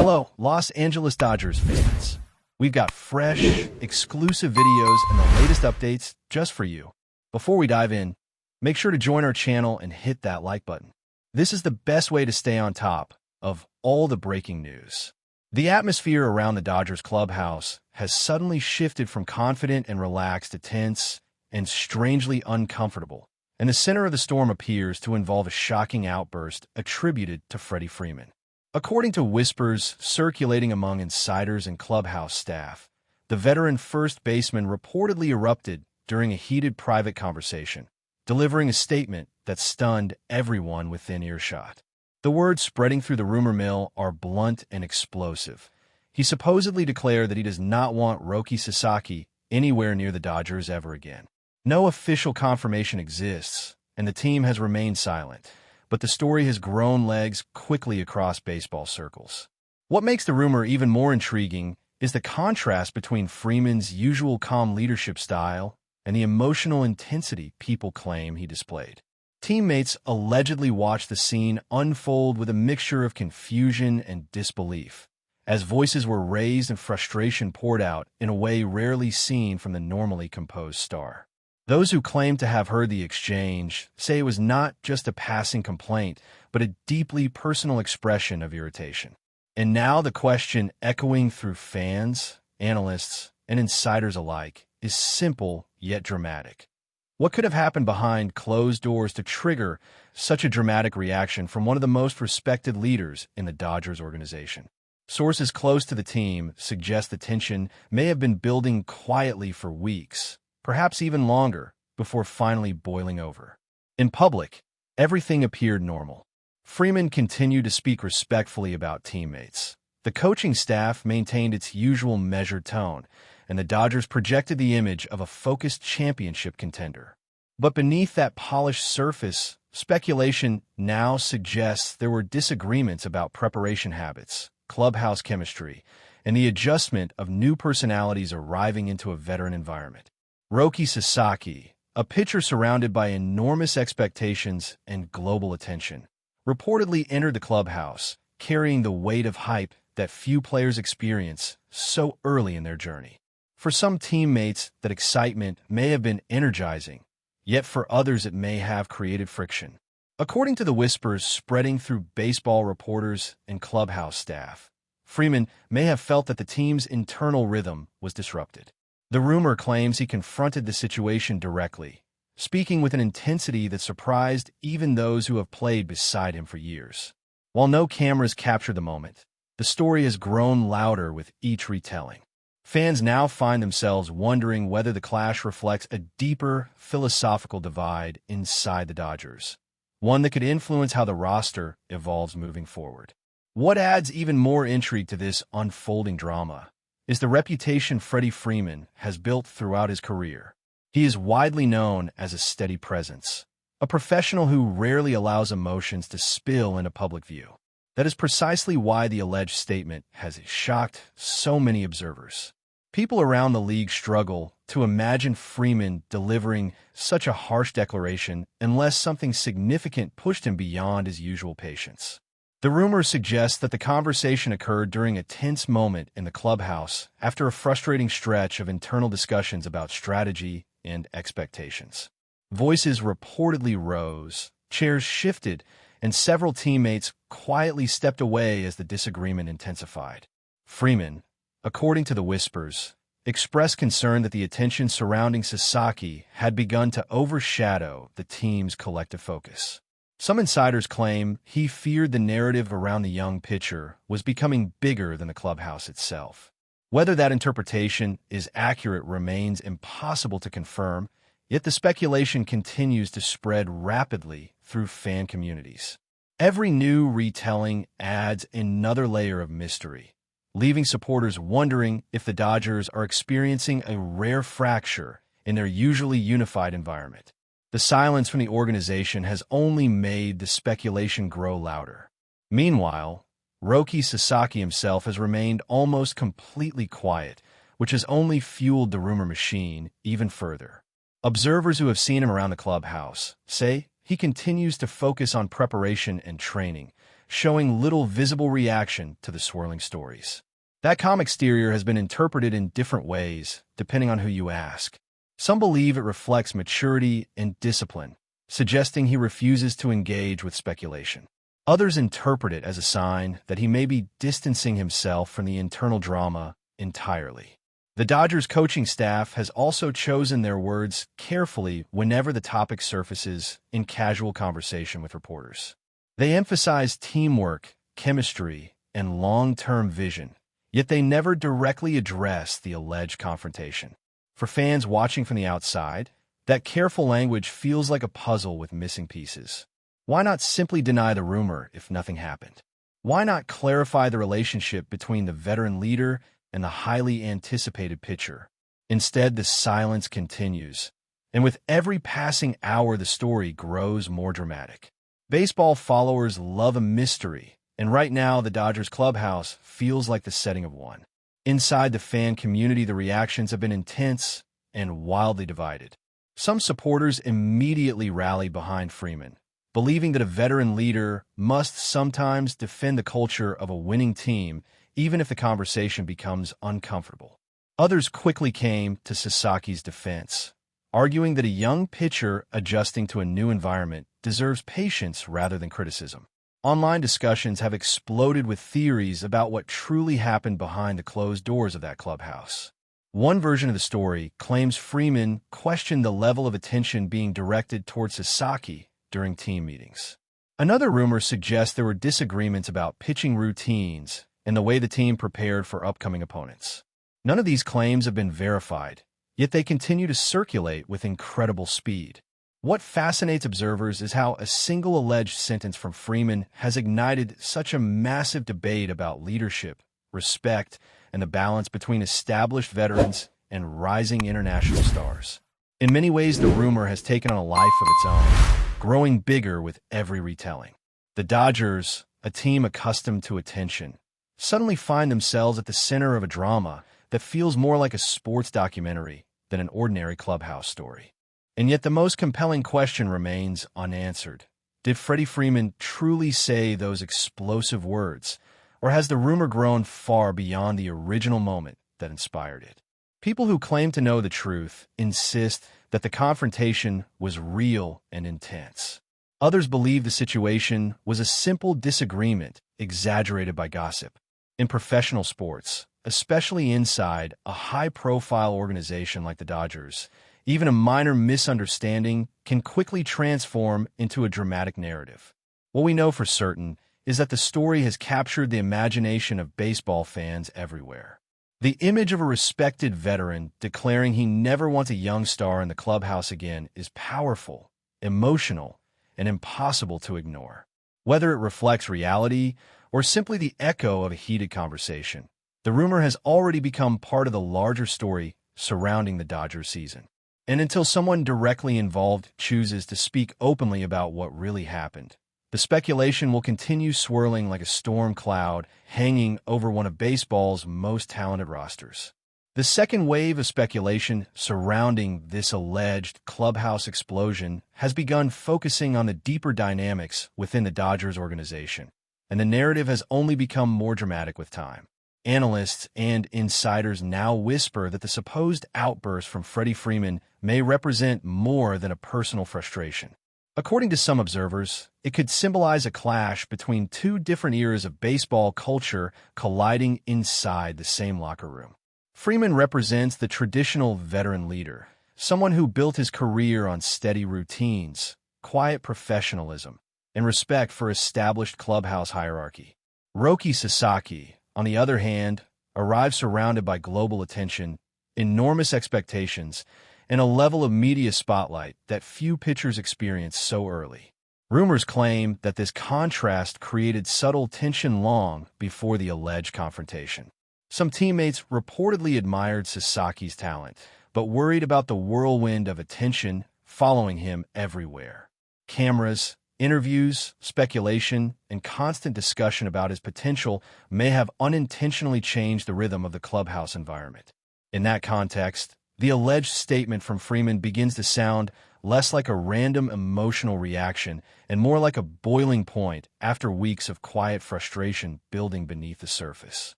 Hello, Los Angeles Dodgers fans. We've got fresh, exclusive videos and the latest updates just for you. Before we dive in, make sure to join our channel and hit that like button. This is the best way to stay on top of all the breaking news. The atmosphere around the Dodgers clubhouse has suddenly shifted from confident and relaxed to tense and strangely uncomfortable, and the center of the storm appears to involve a shocking outburst attributed to Freddie Freeman. According to whispers circulating among insiders and clubhouse staff, the veteran first baseman reportedly erupted during a heated private conversation, delivering a statement that stunned everyone within earshot. The words spreading through the rumor mill are blunt and explosive. He supposedly declared that he does not want Roki Sasaki anywhere near the Dodgers ever again. No official confirmation exists, and the team has remained silent, but the story has grown legs quickly across baseball circles. What makes the rumor even more intriguing is the contrast between Freeman's usual calm leadership style and the emotional intensity people claim he displayed. Teammates allegedly watched the scene unfold with a mixture of confusion and disbelief, as voices were raised and frustration poured out in a way rarely seen from the normally composed star. Those who claim to have heard the exchange say it was not just a passing complaint, but a deeply personal expression of irritation. And now the question echoing through fans, analysts, and insiders alike is simple yet dramatic. What could have happened behind closed doors to trigger such a dramatic reaction from one of the most respected leaders in the Dodgers organization? Sources close to the team suggest the tension may have been building quietly for weeks, perhaps even longer, before finally boiling over. In public, everything appeared normal. Freeman continued to speak respectfully about teammates. The coaching staff maintained its usual measured tone, and the Dodgers projected the image of a focused championship contender. But beneath that polished surface, speculation now suggests there were disagreements about preparation habits, clubhouse chemistry, and the adjustment of new personalities arriving into a veteran environment. Roki Sasaki, a pitcher surrounded by enormous expectations and global attention, reportedly entered the clubhouse, carrying the weight of hype that few players experience so early in their journey. For some teammates, that excitement may have been energizing, yet for others it may have created friction. According to the whispers spreading through baseball reporters and clubhouse staff, Freeman may have felt that the team's internal rhythm was disrupted. The rumor claims he confronted the situation directly, speaking with an intensity that surprised even those who have played beside him for years. While no cameras captured the moment, the story has grown louder with each retelling. Fans now find themselves wondering whether the clash reflects a deeper philosophical divide inside the Dodgers, one that could influence how the roster evolves moving forward. What adds even more intrigue to this unfolding drama is the reputation Freddie Freeman has built throughout his career. He is widely known as a steady presence, a professional who rarely allows emotions to spill into public view. That is precisely why the alleged statement has shocked so many observers. People around the league struggle to imagine Freeman delivering such a harsh declaration unless something significant pushed him beyond his usual patience. The rumors suggest that the conversation occurred during a tense moment in the clubhouse after a frustrating stretch of internal discussions about strategy and expectations. Voices reportedly rose, chairs shifted, and several teammates quietly stepped away as the disagreement intensified. Freeman, according to the whispers, expressed concern that the attention surrounding Sasaki had begun to overshadow the team's collective focus. Some insiders claim he feared the narrative around the young pitcher was becoming bigger than the clubhouse itself. Whether that interpretation is accurate remains impossible to confirm, yet the speculation continues to spread rapidly through fan communities. Every new retelling adds another layer of mystery, leaving supporters wondering if the Dodgers are experiencing a rare fracture in their usually unified environment. The silence from the organization has only made the speculation grow louder. Meanwhile, Roki Sasaki himself has remained almost completely quiet, which has only fueled the rumor machine even further. Observers who have seen him around the clubhouse say he continues to focus on preparation and training, showing little visible reaction to the swirling stories. That calm exterior has been interpreted in different ways, depending on who you ask. Some believe it reflects maturity and discipline, suggesting he refuses to engage with speculation. Others interpret it as a sign that he may be distancing himself from the internal drama entirely. The Dodgers coaching staff has also chosen their words carefully whenever the topic surfaces in casual conversation with reporters. They emphasize teamwork, chemistry, and long-term vision, yet they never directly address the alleged confrontation. For fans watching from the outside, that careful language feels like a puzzle with missing pieces. Why not simply deny the rumor if nothing happened? Why not clarify the relationship between the veteran leader and the highly anticipated pitcher? Instead, the silence continues, and with every passing hour, the story grows more dramatic. Baseball followers love a mystery, and right now, the Dodgers clubhouse feels like the setting of one. Inside the fan community, the reactions have been intense and wildly divided. Some supporters immediately rally behind Freeman, believing that a veteran leader must sometimes defend the culture of a winning team, even if the conversation becomes uncomfortable. Others quickly came to Sasaki's defense, arguing that a young pitcher adjusting to a new environment deserves patience rather than criticism. Online discussions have exploded with theories about what truly happened behind the closed doors of that clubhouse. One version of the story claims Freeman questioned the level of attention being directed towards Sasaki during team meetings. Another rumor suggests there were disagreements about pitching routines and the way the team prepared for upcoming opponents. None of these claims have been verified, yet they continue to circulate with incredible speed. What fascinates observers is how a single alleged sentence from Freeman has ignited such a massive debate about leadership, respect, and the balance between established veterans and rising international stars. In many ways, the rumor has taken on a life of its own, growing bigger with every retelling. The Dodgers, a team accustomed to attention, suddenly find themselves at the center of a drama that feels more like a sports documentary than an ordinary clubhouse story. And yet the most compelling question remains unanswered. Did Freddie Freeman truly say those explosive words, or has the rumor grown far beyond the original moment that inspired it? People who claim to know the truth insist that the confrontation was real and intense. Others believe the situation was a simple disagreement exaggerated by gossip. In professional sports, especially inside a high-profile organization like the Dodgers, even a minor misunderstanding can quickly transform into a dramatic narrative. What we know for certain is that the story has captured the imagination of baseball fans everywhere. The image of a respected veteran declaring he never wants a young star in the clubhouse again is powerful, emotional, and impossible to ignore. Whether it reflects reality or simply the echo of a heated conversation, the rumor has already become part of the larger story surrounding the Dodgers season. And until someone directly involved chooses to speak openly about what really happened, the speculation will continue swirling like a storm cloud hanging over one of baseball's most talented rosters. The second wave of speculation surrounding this alleged clubhouse explosion has begun focusing on the deeper dynamics within the Dodgers organization, and the narrative has only become more dramatic with time. Analysts and insiders now whisper that the supposed outburst from Freddie Freeman may represent more than a personal frustration. According to some observers, it could symbolize a clash between two different eras of baseball culture colliding inside the same locker room. Freeman represents the traditional veteran leader, someone who built his career on steady routines, quiet professionalism, and respect for established clubhouse hierarchy. Roki Sasaki, on the other hand, arrives surrounded by global attention, enormous expectations, and a level of media spotlight that few pitchers experience so early. Rumors claim that this contrast created subtle tension long before the alleged confrontation. Some teammates reportedly admired Sasaki's talent, but worried about the whirlwind of attention following him everywhere. Cameras, interviews, speculation, and constant discussion about his potential may have unintentionally changed the rhythm of the clubhouse environment. In that context, the alleged statement from Freeman begins to sound less like a random emotional reaction and more like a boiling point after weeks of quiet frustration building beneath the surface.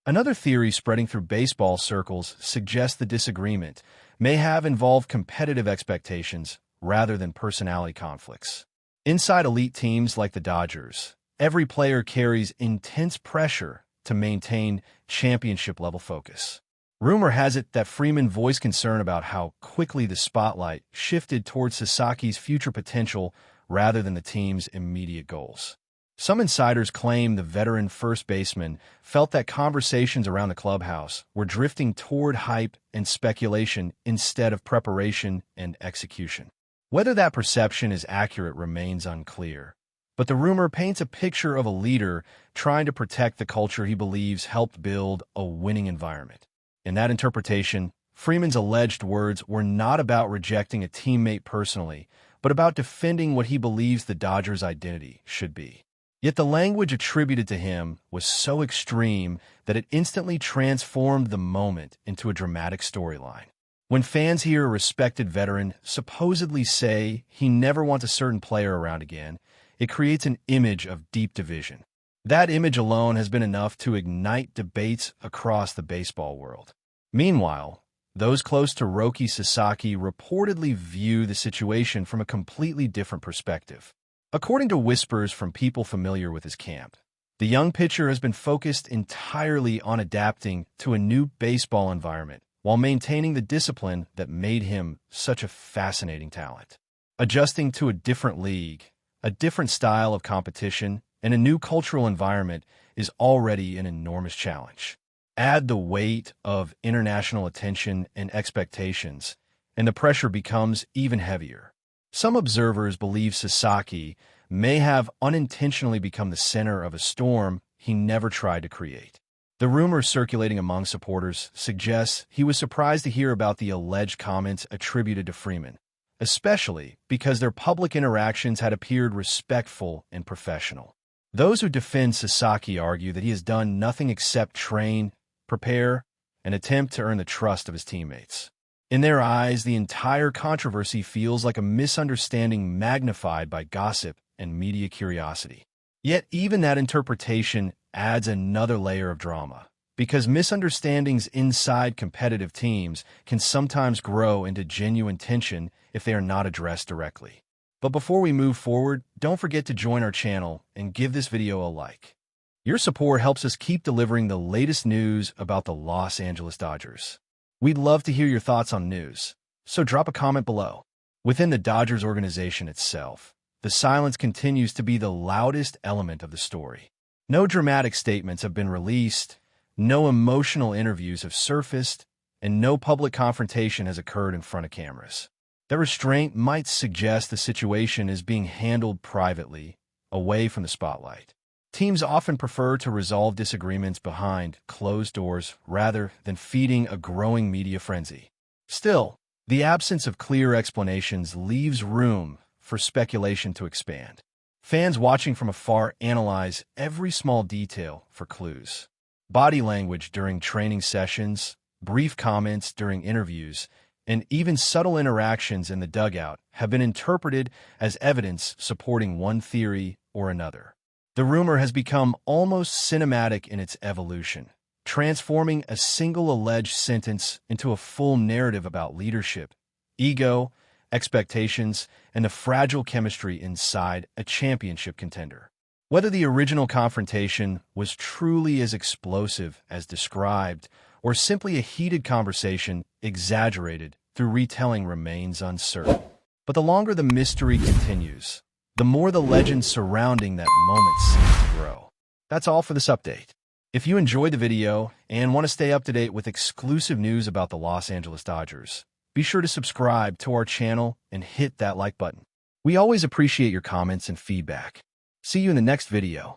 Another theory spreading through baseball circles suggests the disagreement may have involved competitive expectations rather than personality conflicts. Inside elite teams like the Dodgers, every player carries intense pressure to maintain championship-level focus. Rumor has it that Freeman voiced concern about how quickly the spotlight shifted towards Sasaki's future potential rather than the team's immediate goals. Some insiders claim the veteran first baseman felt that conversations around the clubhouse were drifting toward hype and speculation instead of preparation and execution. Whether that perception is accurate remains unclear, but the rumor paints a picture of a leader trying to protect the culture he believes helped build a winning environment. In that interpretation, Freeman's alleged words were not about rejecting a teammate personally, but about defending what he believes the Dodgers' identity should be. Yet the language attributed to him was so extreme that it instantly transformed the moment into a dramatic storyline. When fans hear a respected veteran supposedly say he never wants a certain player around again, it creates an image of deep division. That image alone has been enough to ignite debates across the baseball world. Meanwhile, those close to Roki Sasaki reportedly view the situation from a completely different perspective. According to whispers from people familiar with his camp, the young pitcher has been focused entirely on adapting to a new baseball environment while maintaining the discipline that made him such a fascinating talent. Adjusting to a different league, a different style of competition, and a new cultural environment is already an enormous challenge. Add the weight of international attention and expectations, and the pressure becomes even heavier. Some observers believe Sasaki may have unintentionally become the center of a storm he never tried to create. The rumors circulating among supporters suggests he was surprised to hear about the alleged comments attributed to Freeman, especially because their public interactions had appeared respectful and professional. Those who defend Sasaki argue that he has done nothing except train, prepare, and attempt to earn the trust of his teammates. In their eyes, the entire controversy feels like a misunderstanding magnified by gossip and media curiosity. Yet even that interpretation adds another layer of drama, because misunderstandings inside competitive teams can sometimes grow into genuine tension if they are not addressed directly. But before we move forward, don't forget to join our channel and give this video a like. Your support helps us keep delivering the latest news about the Los Angeles Dodgers. We'd love to hear your thoughts on news, so drop a comment below. Within the Dodgers organization itself, the silence continues to be the loudest element of the story. No dramatic statements have been released, no emotional interviews have surfaced, and no public confrontation has occurred in front of cameras. The restraint might suggest the situation is being handled privately, away from the spotlight. Teams often prefer to resolve disagreements behind closed doors rather than feeding a growing media frenzy. Still, the absence of clear explanations leaves room for speculation to expand. Fans watching from afar analyze every small detail for clues. Body language during training sessions, brief comments during interviews, and even subtle interactions in the dugout have been interpreted as evidence supporting one theory or another. The rumor has become almost cinematic in its evolution, transforming a single alleged sentence into a full narrative about leadership, ego, expectations, and the fragile chemistry inside a championship contender. Whether the original confrontation was truly as explosive as described, or simply a heated conversation exaggerated through retelling remains uncertain. But the longer the mystery continues, the more the legends surrounding that moment seem to grow. That's all for this update. If you enjoyed the video and want to stay up to date with exclusive news about the Los Angeles Dodgers, be sure to subscribe to our channel and hit that like button. We always appreciate your comments and feedback. See you in the next video.